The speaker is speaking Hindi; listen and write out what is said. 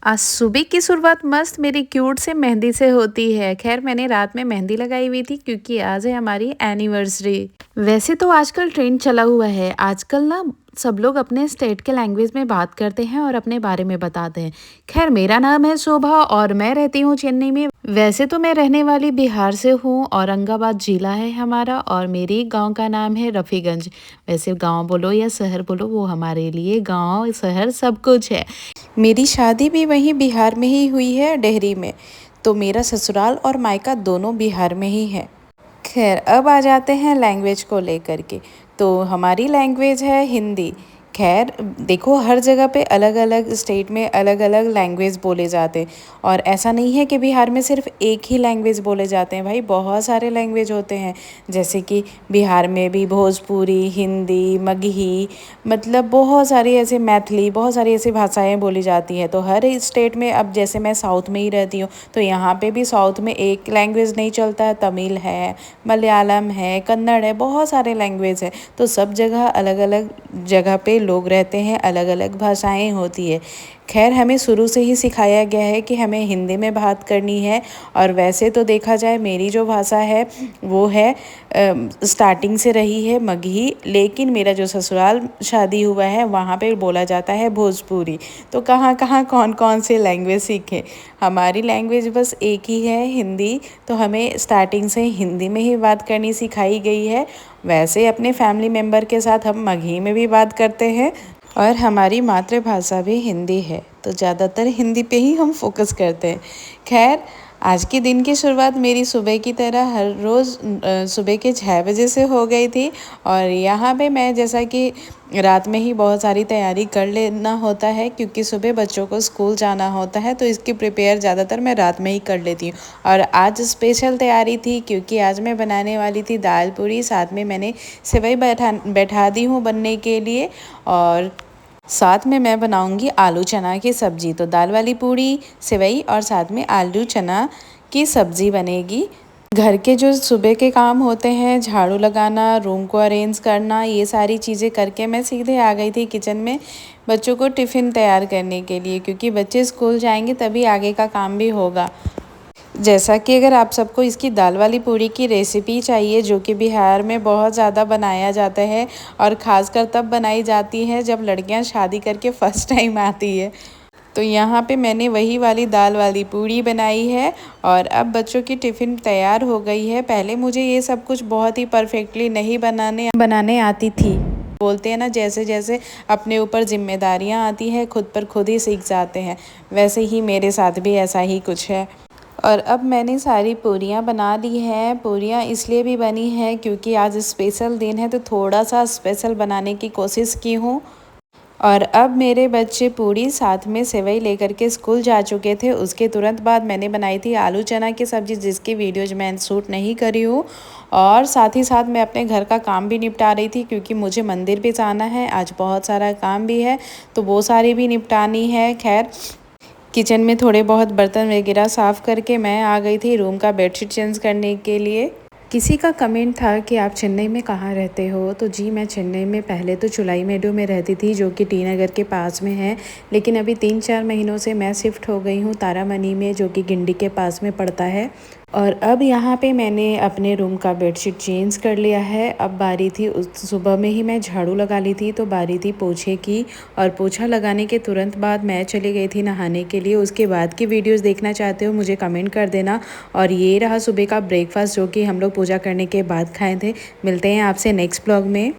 आज सुबह की शुरुआत मस्त मेरी क्यूट से मेहंदी से होती है। खैर मैंने रात में मेहंदी लगाई हुई थी क्योंकि आज है हमारी एनिवर्सरी। वैसे तो आजकल ट्रेंड चला हुआ है, आजकल ना सब लोग अपने स्टेट के लैंग्वेज में बात करते हैं और अपने बारे में बताते हैं। खैर मेरा नाम है शोभा और मैं रहती हूँ चेन्नई में। वैसे तो मैं रहने वाली बिहार से हूँ, औरंगाबाद जिला है हमारा और मेरी गांव का नाम है रफ़ीगंज। वैसे गांव बोलो या शहर बोलो, वो हमारे लिए गांव शहर सब कुछ है। मेरी शादी भी वहीं बिहार में ही हुई है, डेहरी में। तो मेरा ससुराल और मायका दोनों बिहार में ही है। खैर अब आ जाते हैं लैंग्वेज को लेकर के। तो हमारी लैंग्वेज है हिंदी। खैर देखो, हर जगह पे अलग अलग स्टेट में अलग अलग लैंग्वेज बोले जाते हैं। और ऐसा नहीं है कि बिहार में सिर्फ एक ही लैंग्वेज बोले जाते हैं भाई, बहुत सारे लैंग्वेज होते हैं। जैसे कि बिहार में भी भोजपुरी, हिंदी, मगही, मतलब बहुत सारी ऐसे मैथिली, बहुत सारी ऐसी भाषाएं बोली जाती हैं। तो हर स्टेट में, अब जैसे मैं साउथ में ही रहती हूँ तो यहाँ पे भी साउथ में एक लैंग्वेज नहीं चलता है, तमिल है, मलयालम है, कन्नड़ है, बहुत सारे लैंग्वेज है। तो सब जगह अलग अलग जगह पे लोग रहते हैं, अलग अलग भाषाएं होती है। खैर हमें शुरू से ही सिखाया गया है कि हमें हिंदी में बात करनी है। और वैसे तो देखा जाए मेरी जो भाषा है वो है स्टार्टिंग से रही है मगही, लेकिन मेरा जो ससुराल शादी हुआ है वहाँ पे बोला जाता है भोजपुरी। तो कहाँ कहाँ कौन कौन से लैंग्वेज सीखे, हमारी लैंग्वेज बस एक ही है, हिंदी। तो हमें स्टार्टिंग से हिंदी में ही बात करनी सिखाई गई है। वैसे अपने फैमिली मेम्बर के साथ हम मगही में भी बात करते हैं और हमारी मातृभाषा भी हिंदी है, तो ज़्यादातर हिंदी पे ही हम फोकस करते हैं। खैर आज के दिन की शुरुआत मेरी सुबह की तरह हर रोज़ सुबह के 6 बजे से हो गई थी। और यहाँ पे मैं, जैसा कि रात में ही बहुत सारी तैयारी कर लेना होता है क्योंकि सुबह बच्चों को स्कूल जाना होता है, तो इसकी प्रिपेयर ज़्यादातर मैं रात में ही कर लेती हूँ। और आज स्पेशल तैयारी थी क्योंकि आज मैं बनाने वाली थी दाल पूरी, साथ में मैंने सेवई बैठा दी हूँ बनने के लिए। और साथ में मैं बनाऊंगी आलू चना की सब्ज़ी। तो दाल वाली पूड़ी, सेवई और साथ में आलू चना की सब्ज़ी बनेगी। घर के जो सुबह के काम होते हैं, झाड़ू लगाना, रूम को अरेंज करना, ये सारी चीज़ें करके मैं सीधे आ गई थी किचन में बच्चों को टिफ़िन तैयार करने के लिए, क्योंकि बच्चे स्कूल जाएंगे तभी आगे का काम भी होगा। जैसा कि अगर आप सबको इसकी दाल वाली पूड़ी की रेसिपी चाहिए, जो कि बिहार में बहुत ज़्यादा बनाया जाता है और ख़ासकर तब बनाई जाती है जब लड़कियां शादी करके फ़र्स्ट टाइम आती है, तो यहाँ पे मैंने वही वाली दाल वाली पूड़ी बनाई है। और अब बच्चों की टिफ़िन तैयार हो गई है। पहले मुझे ये सब कुछ बहुत ही परफेक्टली नहीं बनाने आती थी। बोलते हैं ना, जैसे जैसे अपने ऊपर जिम्मेदारियाँ आती हैं खुद पर खुद ही सीख जाते हैं, वैसे ही मेरे साथ भी ऐसा ही कुछ है। और अब मैंने सारी पूरियाँ बना ली हैं। पूरियाँ इसलिए भी बनी हैं क्योंकि आज स्पेशल दिन है, तो थोड़ा सा स्पेशल बनाने की कोशिश की हूँ। और अब मेरे बच्चे पूड़ी साथ में सेवई लेकर के स्कूल जा चुके थे। उसके तुरंत बाद मैंने बनाई थी आलू चना की सब्ज़ी, जिसकी वीडियोज मैं शूट नहीं करी हूँ। और साथ ही साथ मैं अपने घर का काम भी निपटा रही थी क्योंकि मुझे मंदिर भी जाना है, आज बहुत सारा काम भी है, तो वो सारी भी निपटानी है। खैर किचन में थोड़े बहुत बर्तन वगैरह साफ़ करके मैं आ गई थी रूम का बेडशीट चेंज करने के लिए। किसी का कमेंट था कि आप चेन्नई में कहाँ रहते हो, तो जी मैं चेन्नई में पहले तो चुलाई में रहती थी, जो कि टी नगर के पास में है। लेकिन अभी 3-4 महीनों से मैं शिफ्ट हो गई हूँ तारामनी में, जो कि गिंडी के पास में पड़ता है। और अब यहाँ पे मैंने अपने रूम का बेडशीट चेंज कर लिया है। अब बारी थी, उस सुबह में ही मैं झाड़ू लगा ली थी, तो बारी थी पोछे की। और पोछा लगाने के तुरंत बाद मैं चली गई थी नहाने के लिए। उसके बाद की वीडियोस देखना चाहते हो मुझे कमेंट कर देना। और ये रहा सुबह का ब्रेकफास्ट, जो कि हम लोग पूजा करने के बाद खाए थे। मिलते हैं आपसे नेक्स्ट ब्लॉग में।